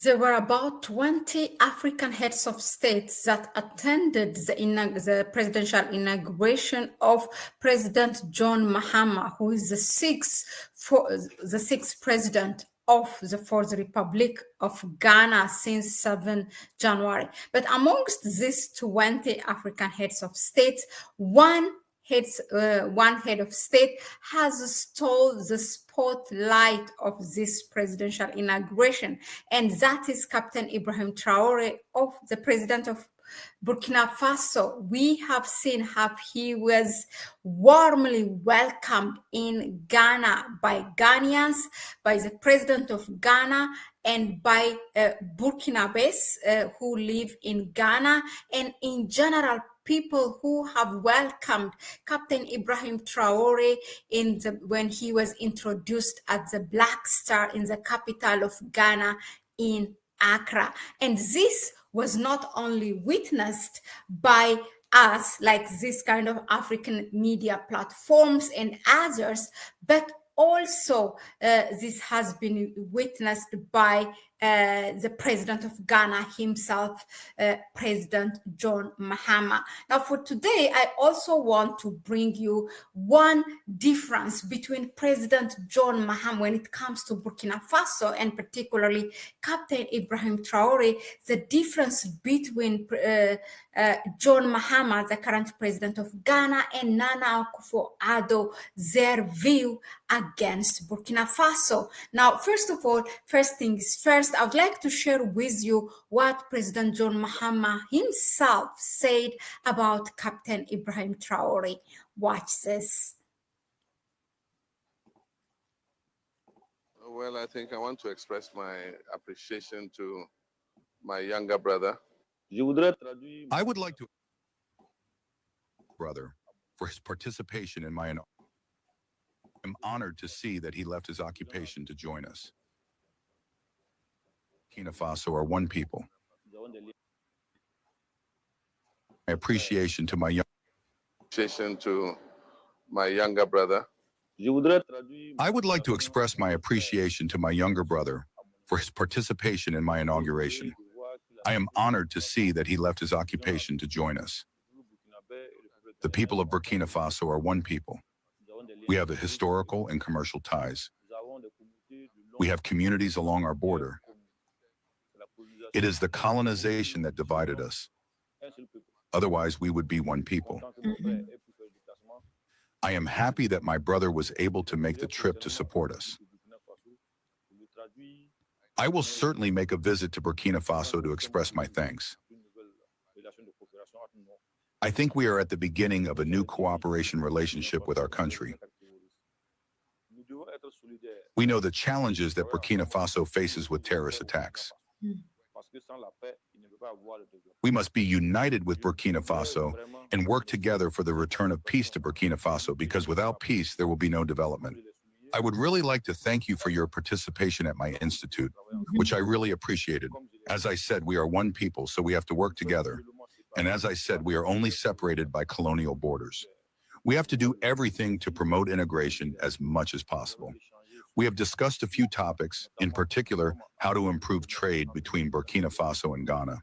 There were about 20 African heads of states that attended the presidential inauguration of President John Mahama, who is the sixth president of the Fourth Republic of Ghana since 7 January. But amongst these 20 African heads of states, one head of state has stole the spotlight of this presidential inauguration, and that is Captain Ibrahim Traoré, of the president of Burkina Faso. We have seen how he was warmly welcomed in Ghana by Ghanaians, by the president of Ghana, and by Burkinabes who live in Ghana, and in general people who have welcomed Captain Ibrahim Traoré when he was introduced at the Black Star in the capital of Ghana in Accra. And this was not only witnessed by us, like this kind of African media platforms and others, but also this has been witnessed by the president of Ghana himself, President John Mahama. Now, for today, I also want to bring you one difference between President John Mahama when it comes to Burkina Faso, and particularly Captain Ibrahim Traoré, the difference between John Mahama, the current president of Ghana, and Nana Akufo-Addo, their view against Burkina Faso. Now, first of all, first things first, I would like to share with you what President John Mahama himself said about Captain Ibrahim Traoré. Watch this. Well, I think I want to express my appreciation to my younger brother. I would like to brother for his participation in my. I'm honored to see that he left his occupation to join us. Burkina Faso are one people. My appreciation to my younger brother. I would like to express my appreciation to my younger brother for his participation in my inauguration. I am honored to see that he left his occupation to join us. The people of Burkina Faso are one people. We have historical and commercial ties. We have communities along our border. It is the colonization that divided us. Otherwise, we would be one people. I am happy that my brother was able to make the trip to support us. I will certainly make a visit to Burkina Faso to express my thanks. I think we are at the beginning of a new cooperation relationship with our country. We know the challenges that Burkina Faso faces with terrorist attacks. We must be united with Burkina Faso and work together for the return of peace to Burkina Faso, because without peace, there will be no development. I would really like to thank you for your participation at my institute, which I really appreciated. As I said, we are one people, so we have to work together. And as I said, we are only separated by colonial borders. We have to do everything to promote integration as much as possible. We have discussed a few topics, in particular, how to improve trade between Burkina Faso and Ghana.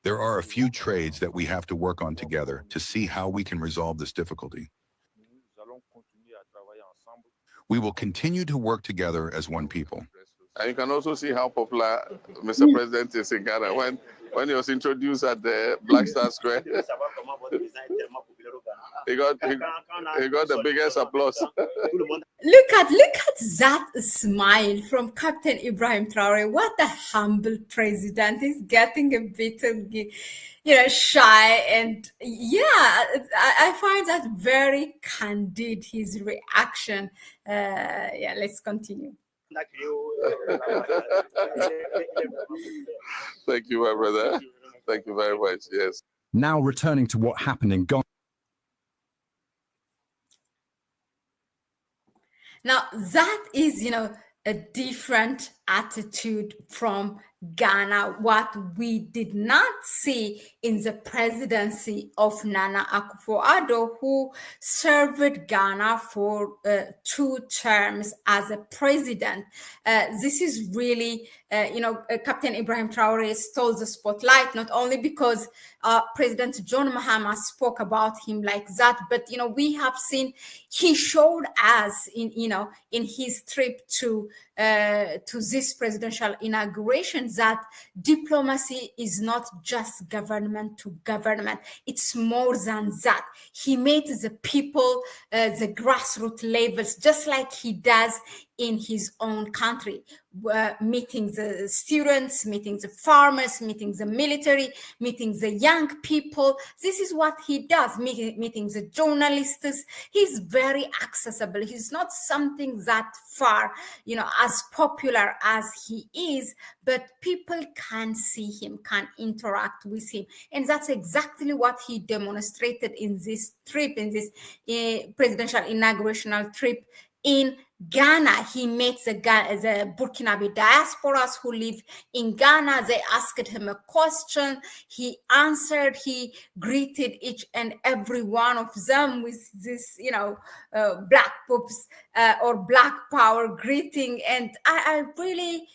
There are a few trades that we have to work on together to see how we can resolve this difficulty. We will continue to work together as one people. And you can also see how popular Mr. President is in Ghana. When he was introduced at the Black Star Square, he got the biggest applause. Look at that smile from Captain Ibrahim Traoré. What a humble president. He's getting a bit, shy, and I find that very candid, his reaction. Let's continue. Thank you, my brother. Thank you very much. Yes. Now returning to what happened in Ghana. Now that is, a different attitude from Ghana, what we did not see in the presidency of Nana Akufo-Addo, who served Ghana for 2 terms as a president. This is really, Captain Ibrahim Traoré stole the spotlight, not only because President John Mahama spoke about him like that, but, we have seen he showed us in his trip to this presidential inauguration that diplomacy is not just government to government. It's more than that. He made the people, the grassroots levels, just like he does in his own country, meeting the students, meeting the farmers, meeting the military, meeting the young people. This is what he does, meeting the journalists. He's very accessible. He's not something that far, as popular as he is, but people can see him, can interact with him. And that's exactly what he demonstrated in this trip, in this presidential inaugurational trip in Ghana. He met the Burkinabe diasporas who live in Ghana. They asked him a question. He answered. He greeted each and every one of them with this, black poops or black power greeting. And I really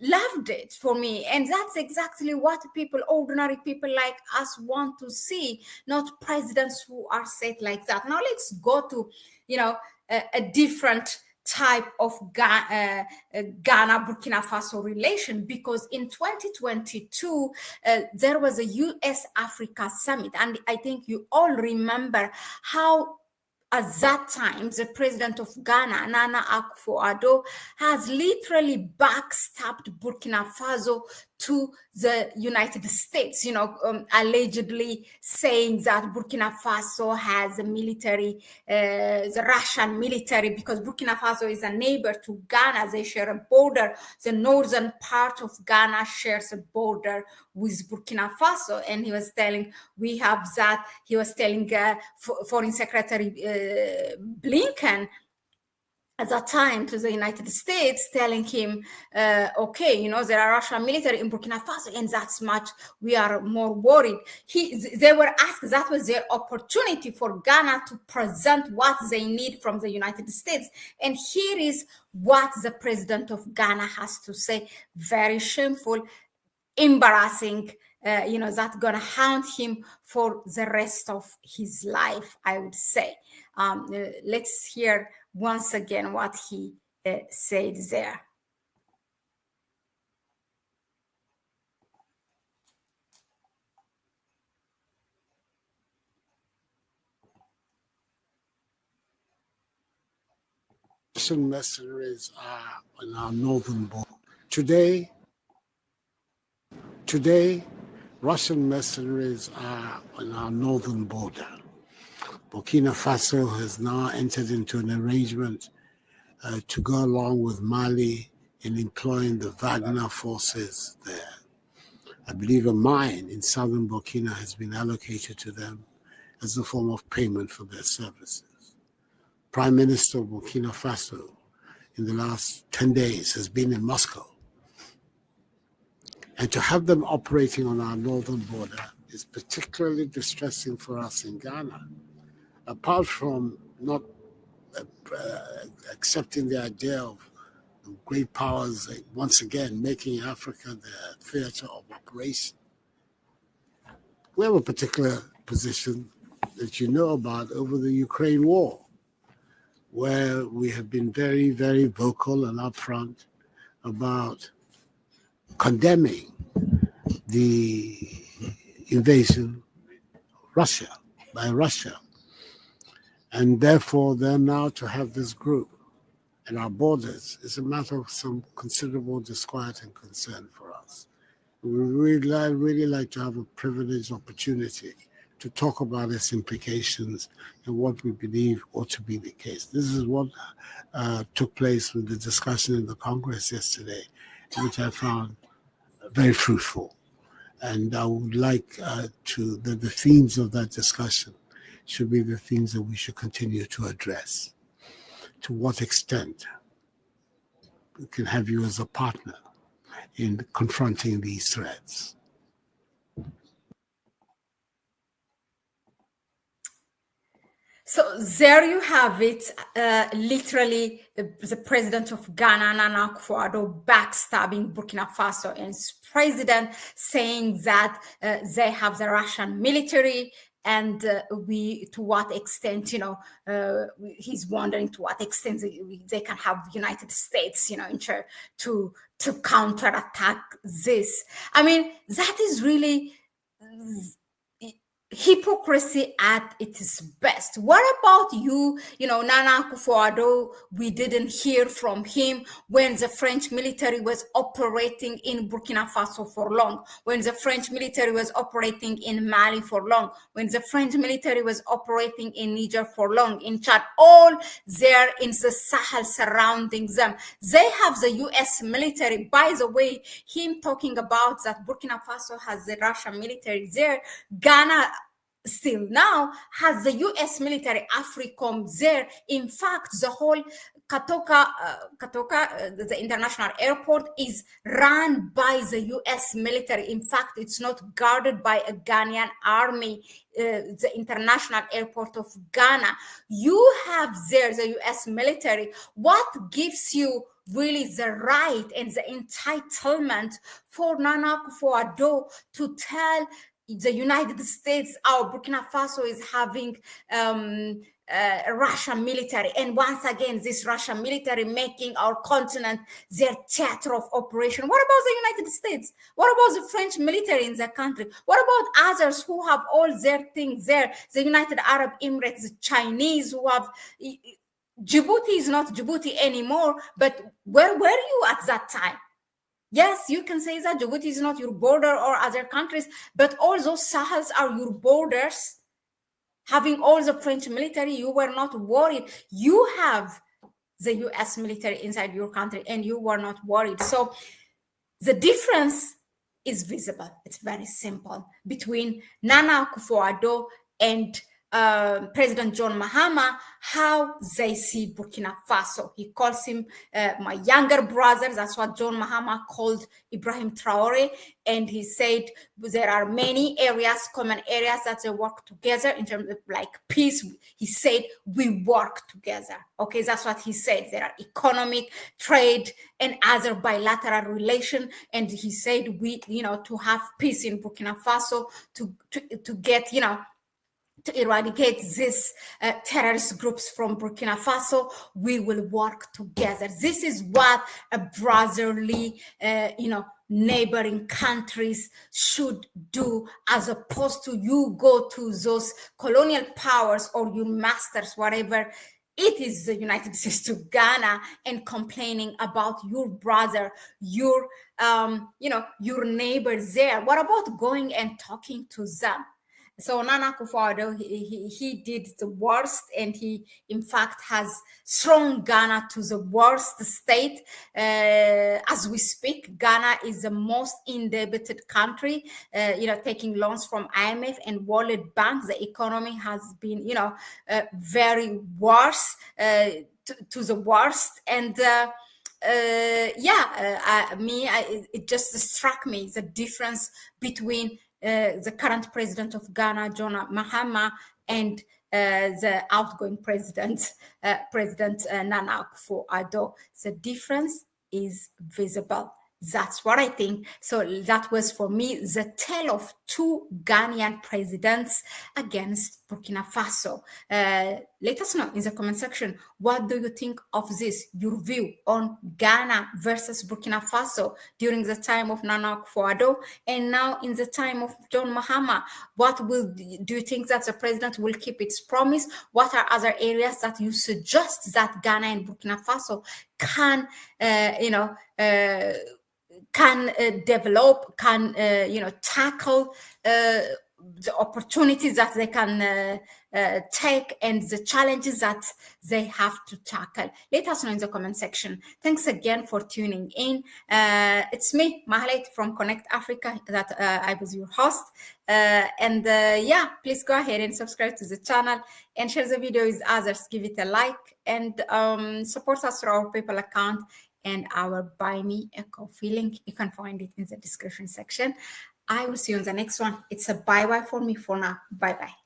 loved it for me. And that's exactly what ordinary people like us want to see, not presidents who are set like that. Now let's go to, a different type of Ghana-Burkina Faso relation, because in 2022, there was a US-Africa summit. And I think you all remember how at that time, the president of Ghana, Nana Akufo-Addo, has literally backstabbed Burkina Faso to the United States, allegedly saying that Burkina Faso has a military, the Russian military, because Burkina Faso is a neighbor to Ghana. They share a border. The northern part of Ghana shares a border with Burkina Faso. And he was telling Foreign Secretary Blinken at that time to the United States, telling him, okay, there are Russian military in Burkina Faso, and that's much, we are more worried. They were asked, that was their opportunity for Ghana to present what they need from the United States. And here is what the president of Ghana has to say. Very shameful, embarrassing, that's gonna haunt him for the rest of his life, I would say. Let's hear once again what he said there. Russian mercenaries are on our northern border. Today, Russian mercenaries are on our northern border. Burkina Faso has now entered into an arrangement to go along with Mali in employing the Wagner forces there. I believe a mine in southern Burkina has been allocated to them as a form of payment for their services. Prime Minister of Burkina Faso in the last 10 days has been in Moscow. And to have them operating on our northern border is particularly distressing for us in Ghana. Apart from not accepting the idea of great powers once again making Africa the theater of operation, we have a particular position that you know about over the Ukraine war, where we have been very, very vocal and upfront about condemning the invasion of by Russia. And therefore, they're now to have this group at our borders is a matter of some considerable disquiet and concern for us. We really like to have a privileged opportunity to talk about its implications and what we believe ought to be the case. This is what took place with the discussion in the Congress yesterday, which I found very fruitful. And I would like the themes of that discussion should be the things that we should continue to address. To what extent we can have you as a partner in confronting these threats. So there you have it, literally the president of Ghana, Nana Akufo-Addo, backstabbing Burkina Faso and its president, saying that they have the Russian military, and to what extent, he's wondering to what extent they can have United States, to counterattack this. I mean, that is really hypocrisy at its best. What about you, Nana Akufo-Addo? We didn't hear from him when the French military was operating in Burkina Faso for long, when the French military was operating in Mali for long, when the French military was operating in Niger for long, in Chad, all there in the Sahel surrounding them. They have the US military. By the way, him talking about that Burkina Faso has the Russian military there, Ghana still now has the US military, AFRICOM there. In fact, the whole Katoka, the international airport, is run by the US military. In fact, it's not guarded by a Ghanaian army, the international airport of Ghana. You have there the US military. What gives you really the right and the entitlement for Nana Akufo-Addo to tell the United States, our Burkina Faso is having Russian military, and once again, this Russian military making our continent their theater of operation? What about the United States? What about the French military in the country? What about others who have all their things there? The United Arab Emirates, the Chinese who have... Djibouti is not Djibouti anymore, but where were you at that time? Yes, you can say that Djibouti is not your border or other countries, but all those Sahels are your borders. Having all the French military, you were not worried. You have the US military inside your country and you were not worried. So the difference is visible. It's very simple between Nana Akufo-Addo and President John Mahama, how they see Burkina Faso. He calls him my younger brother. That's what John Mahama called Ibrahim Traoré. And he said there are many areas, common areas that they work together in terms of like peace. He said we work together. Okay, that's what he said. There are economic, trade, and other bilateral relation. And he said we, to have peace in Burkina Faso, to get, to eradicate these terrorist groups from Burkina Faso, we will work together. This is what a brotherly, neighboring countries should do, as opposed to you go to those colonial powers or your masters, whatever it is, the United States, to Ghana and complaining about your brother, your neighbor there. What about going and talking to them? So Nana Akufo-Addo, he did the worst, and he, in fact, has thrown Ghana to the worst state. As we speak, Ghana is the most indebted country, taking loans from IMF and World Bank. The economy has been, very worse, to the worst. And it just struck me the difference between the current president of Ghana, John Mahama, and the outgoing president, Nana Akufo-Addo. The difference is visible. That's what I think. So that was, for me, the tale of two Ghanaian presidents against Burkina Faso. Let us know in the comment section, what do you think of this, your view on Ghana versus Burkina Faso during the time of Nana Akufo-Addo and now in the time of John Mahama? Do you think that the president will keep its promise? What are other areas that you suggest that Ghana and Burkina Faso can, develop, tackle the opportunities that they can take and the challenges that they have to tackle? Let us know in the comment section. Thanks again for tuning in. It's me, Mahlet from Connect Africa, that I was your host. Please go ahead and subscribe to the channel and share the video with others. Give it a like and support us through our PayPal account and our Buy Me a Coffee link. You can find it in the description section. I will see you on the next one. It's a bye-bye for me for now. Bye-bye.